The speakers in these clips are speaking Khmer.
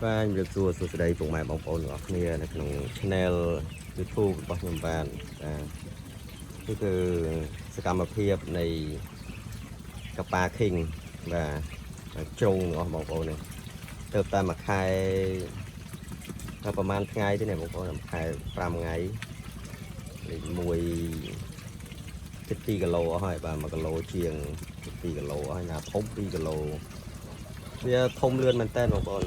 Và việc xua xua đây cùng mẹ bóng ôn ngọt nia làក្នុង channel YouTube របស់ខ្ញុំបានគឺសកម្មភាពនៃកប៉ា King បាទជ្រុងរបស់បងប្អូននេះទៅតែមួយខែប្រហែលថ្ងៃទេណាបងប្អូនមួយខែ5ថ្ងៃ1 2 គីឡូអស់ហើយបាទ1 គីឡូជាង2 គីឡូអស់ហើយណាធំ2 គីឡូវាធំលឿនមែនតើបងប្អូន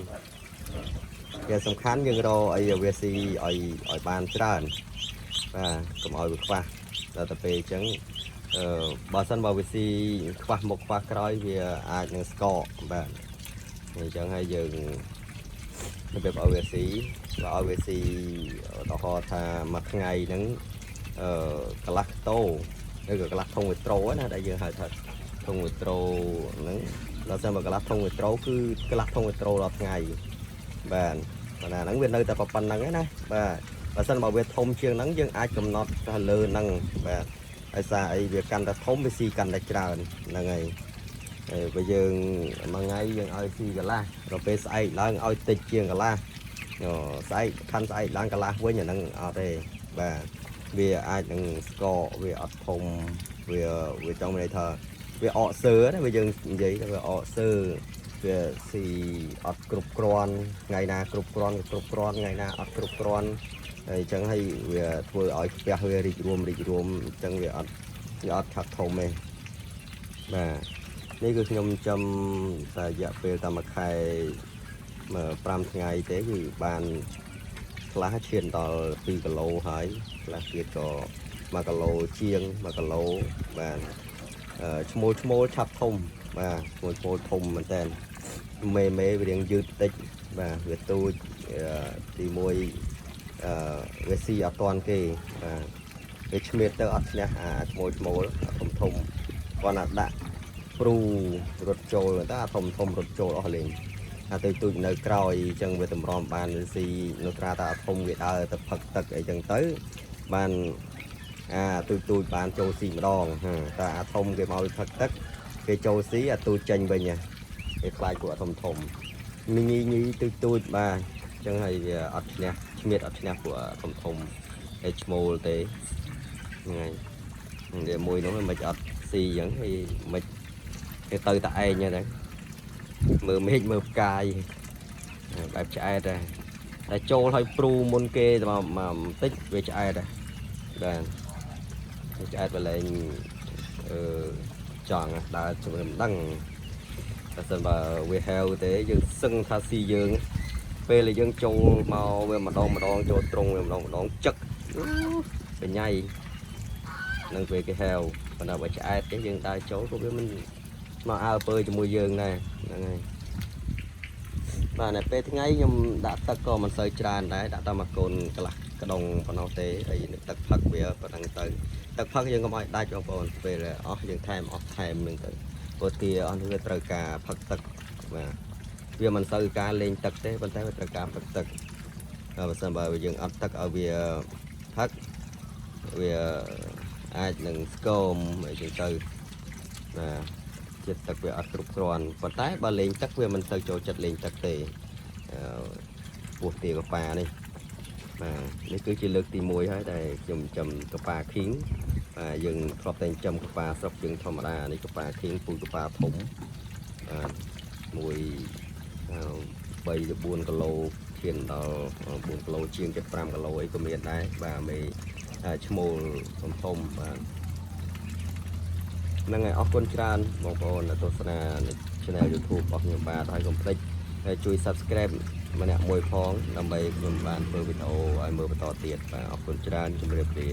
វាសំខាន់យើងរកអីវាស៊ីឲ្យបានច្រើនបាទកុំឲ្យវាខ្វះដល់ទៅពេលអញ្ចឹងបើសិនបើវាស៊ីខ្វះមុខខ្វះក្រោយវាអាចនឹងស្កកបាទអញ្ចឹងហើយយើងរបៀបឲ្យវាស៊ីបើឲ្យវាស៊ីឧទាហរណ៍ថាមួយថ្ងៃហ្នឹងកន្លះតោឬក៏កន្លះធុងវីត្រូណាដែលយើងហៅថាធុងវីត្រូហ្នឹងដល់តែបើកន្លះធុងវីត្រូគឺកន្លះធុងវីត្រូរាល់ថ្ងៃបាទប៉ុន្តែហ្នឹងវានៅតែប៉ុណ្្នឹងឯណាបាទបើសិនបើវាធំជាងហ្នឹងយើងអាចកំណត់ទៅលើហ្នឹងបាទហើយសារអីវាកាន់តែធំវាស៊ីកាន់តែច្រើនហ្នឹងហើយបើយើងមួយថ្ងៃយើងឲ្យស៊ីកន្លះដល់ពេលស្អែកឡើងឲ្យតិចជាងកន្លះស្អែកខាន់ស្អែកឡើងកន្លះវិញអាហ្នឹងអត់ទេបាទវាអាចនឹងស្កកវាអត់ធំវាចង់មានន័យថាវាអកសើណាវាយើងនិយាយថាវាអកសើវាស៊ីអត់គ្រប់គ្រាន់ថ្ងៃណាគ្រប់គ្រាន់ថ្ងៃណាអត់គ្រប់គ្រាន់ហើយអញ្ចឹងហើយវាធ្វើឲ្យផ្ទះវារីករួមអញ្ចឹងវាអត់ខាត់ធំទេបាទនេះគឺខ្ញុំចំតែរយៈពេលតែមួយខែ5ថ្ងៃទេគឺបានខ្លះឈានដល់2 គីឡូហើយខ្លះទៀតក៏1 គីឡូជាង1 គីឡូបាទឈ្មោលឆាប់ធំបាទឈ្មោលធំមែនតើមេវារៀងយឺតតិចបាទវាទូចទី1វាស៊ីអត់តាន់គេបាទវាឆ្មៀតទៅអត់ឈ្នះអាឈ្មោលធំគាត់ណាដាក់ព្រូរត់ចូលតែអាធំរត់ចូលអស់លេងអាទៅទូចនៅក្រោយអញ្ចឹងវាតម្រាំបានវាស៊ីនៅត្រាតាធំវាដើរទៅផឹកទឹកអីចឹងទៅបានទូចបានចូលស៊ីម្ដងតែអាធំគេមកផឹកទឹកគេចូលស៊ីអាទូចចេញវិញគេខ្លាចពួកអាធំញីទូចបាទអញ្ចឹងហើយវាអត់ឈ្នះឆ្មៀតអត់ឈ្នះពួកអាធំហើយឈ្មោលទេហ្នឹងហើយវាមួយនោះមិនអត់ស៊ីអញ្ចឹងហើយមិនគេទៅតែឯងហ្នឹងមើលមេឃមើលផ្កាយបែបឆ្អែតដែរតែចូលឲ្យព្រូមុនគេមកបន្តិចវាឆ្អែតដែរបាទឆ្អែតបលែងចង់ដើរជំរឿនមិនដឹងតែសិនបើវាហៅទេយើងសឹងថាស៊ីយើងពេលដែលយើងចូលមកវាម្ដងចូលត្រង់វាម្ដងចឹកបញ្ញាយនឹងពេលគេហៅប៉ុន្តែបើឆ្អែតទេយើងដើរចូលក៏វាមិនមកអើពើជាមួយយើងដែរហ្នឹងហើយបាទនៅពេលថ្ងៃខ្ញុំដាក់ទឹកក៏មិនសូវច្រើនដែរដាក់តែមួយកូនកន្លះក្ដុងប៉ុណ្ណោះទេហើយទឹកផឹកវាប៉ុណ្ណឹងទៅទឹកផឹកយើងកុំឲ្យដាច់បងប្អូនពេលអស់យើងថែមនឹងទៅព្រោះទាអស់នេះវាត្រូវការផឹកទឹកបាទវាមិនសូវការលេងទឹកទេប៉ុន្តែវាត្រូវការផឹកទឹកបើសិនបើយើងអត់ទឹកឲ្យវាផឹកវាអាចនឹងស្គមអីចឹងទៅបាទចិត្តទឹកវាអត់គ្រប់គ្រាន់ប៉ុន្តែបើលេងទឹកវាមិនទៅចូលចិត្តលេងទឹកទេពោះទាកប៉ានេះបាទនេះគឺជាលើកទី1ហើយដែលខ្ញុំចំកប៉ា King បាទយើងធ្លាប់តែចំកប៉ាស្រុកយើងធម្មតានេះកប៉ា King ពូជកប៉ាធំបាទ1 3 ទៅ4 គីឡូឈានដល់4 គីឡូជាង75 គីឡូអីក៏មានដែរបាទមេឈ្មោលធំបាទហ្នឹងហើយអរគុណច្រើនបងប្អូនដែលទស្សនា channel YouTube របស់ខ្ញុំបាទហើយកុំភ្លេចជួយ Subscribe ម្នាក់មួយផងដើម្បីខ្ញុំបានធ្វើវីដេអូឲ្យមើលបន្តទៀតបាទអរគុណច្រើនជម្រាបលា